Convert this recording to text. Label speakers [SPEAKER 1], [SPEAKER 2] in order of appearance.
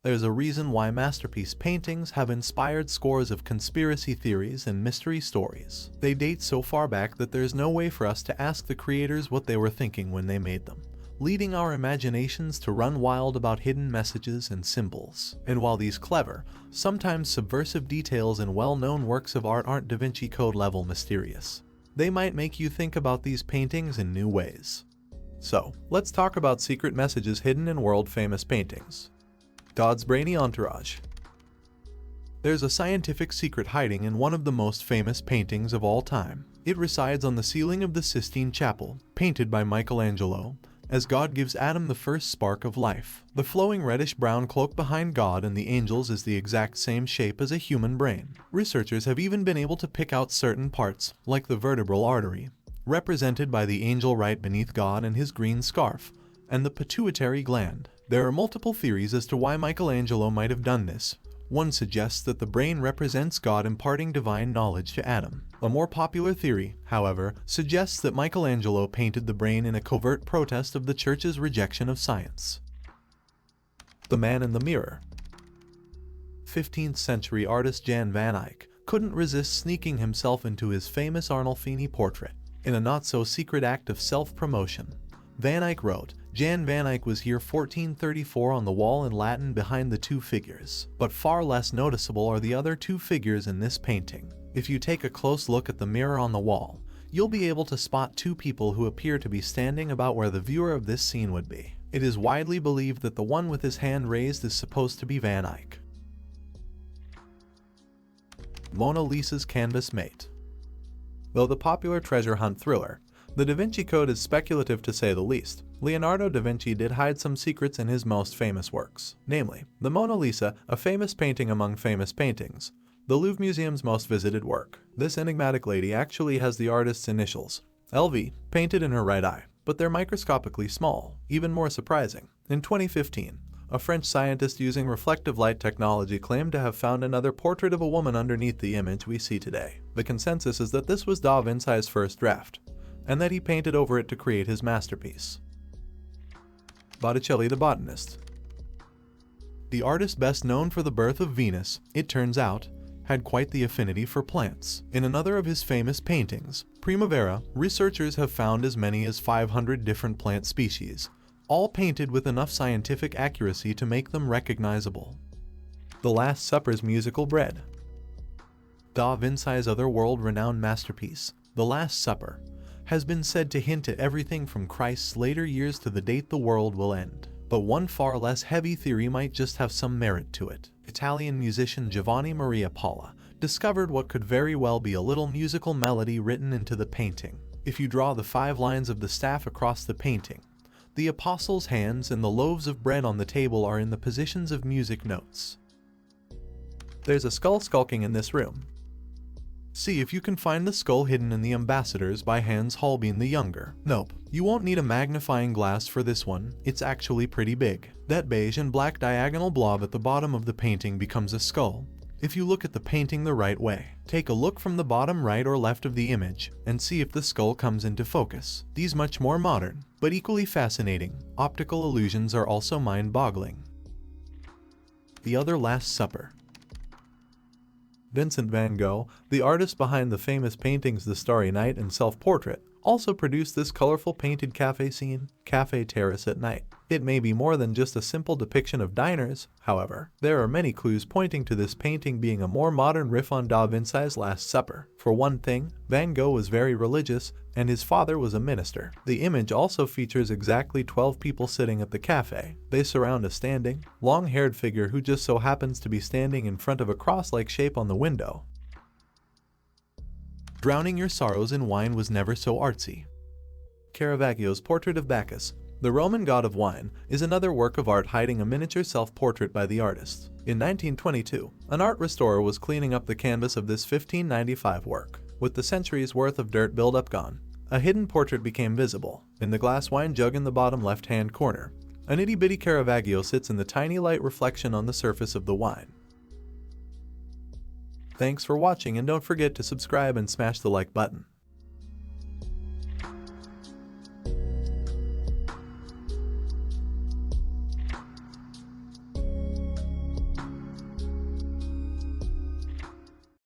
[SPEAKER 1] There's a reason why masterpiece paintings have inspired scores of conspiracy theories and mystery stories. They date so far back that there's no way for us to ask the creators what they were thinking when they made them, leading our imaginations to run wild about hidden messages and symbols. And while these clever, sometimes subversive details in well-known works of art aren't Da Vinci Code level mysterious, they might make you think about these paintings in new ways. So, let's talk about secret messages hidden in world-famous paintings. God's brainy entourage. There's a scientific secret hiding in one of the most famous paintings of all time. It resides on the ceiling of the Sistine Chapel, painted by Michelangelo, as God gives Adam the first spark of life. The flowing reddish-brown cloak behind God and the angels is the exact same shape as a human brain. Researchers have even been able to pick out certain parts, like the vertebral artery, represented by the angel right beneath God and his green scarf, and the pituitary gland. There are multiple theories as to why Michelangelo might have done this. One suggests that the brain represents God imparting divine knowledge to Adam. A more popular theory, however, suggests that Michelangelo painted the brain in a covert protest of the church's rejection of science. The man in the mirror. 15th century artist Jan van Eyck couldn't resist sneaking himself into his famous Arnolfini portrait. In a not-so-secret act of self-promotion, Van Eyck wrote, "Jan van Eyck was here 1434 on the wall in Latin behind the two figures." But far less noticeable are the other two figures in this painting. If you take a close look at the mirror on the wall, you'll be able to spot two people who appear to be standing about where the viewer of this scene would be. It is widely believed that the one with his hand raised is supposed to be Van Eyck. Mona Lisa's canvas mate. Though the popular treasure hunt thriller, the Da Vinci Code is speculative to say the least, Leonardo da Vinci did hide some secrets in his most famous works. Namely, the Mona Lisa, a famous painting among famous paintings, the Louvre Museum's most visited work. This enigmatic lady actually has the artist's initials, LV, painted in her right eye, but they're microscopically small. Even more surprising, in 2015, a French scientist using reflective light technology claimed to have found another portrait of a woman underneath the image we see today. The consensus is that this was Da Vinci's first draft, and that he painted over it to create his masterpiece. Botticelli the botanist. The artist best known for the birth of Venus, it turns out, had quite the affinity for plants. In another of his famous paintings, Primavera, researchers have found as many as 500 different plant species, all painted with enough scientific accuracy to make them recognizable. The Last Supper's musical bread. Da Vinci's other world-renowned masterpiece, The Last Supper, has been said to hint at everything from Christ's later years to the date the world will end. But one far less heavy theory might just have some merit to it. Italian musician Giovanni Maria Paula discovered what could very well be a little musical melody written into the painting. If you draw the 5 lines of the staff across the painting, the apostles' hands and the loaves of bread on the table are in the positions of music notes. There's a skull skulking in this room. See if you can find the skull hidden in The Ambassadors by Hans Holbein the Younger. Nope, you won't need a magnifying glass for this one, it's actually pretty big. That beige and black diagonal blob at the bottom of the painting becomes a skull. If you look at the painting the right way, take a look from the bottom right or left of the image, and see if the skull comes into focus. These much more modern, but equally fascinating, optical illusions are also mind-boggling. The Other Last Supper. Vincent van Gogh, the artist behind the famous paintings The Starry Night and Self-Portrait, also produced this colorful painted cafe scene, Cafe Terrace at Night. It may be more than just a simple depiction of diners, however. There are many clues pointing to this painting being a more modern riff on Da Vinci's Last Supper. For one thing, Van Gogh was very religious, and his father was a minister. The image also features exactly 12 people sitting at the cafe. They surround a standing, long-haired figure who just so happens to be standing in front of a cross-like shape on the window. Drowning your sorrows in wine was never so artsy. Caravaggio's Portrait of Bacchus, the Roman god of wine, is another work of art hiding a miniature self-portrait by the artist. In 1922, an art restorer was cleaning up the canvas of this 1595 work. With the centuries' worth of dirt buildup gone, a hidden portrait became visible. In the glass wine jug in the bottom left-hand corner, an itty-bitty Caravaggio sits in the tiny light reflection on the surface of the wine. Thanks for watching, and don't forget to subscribe and smash the like button.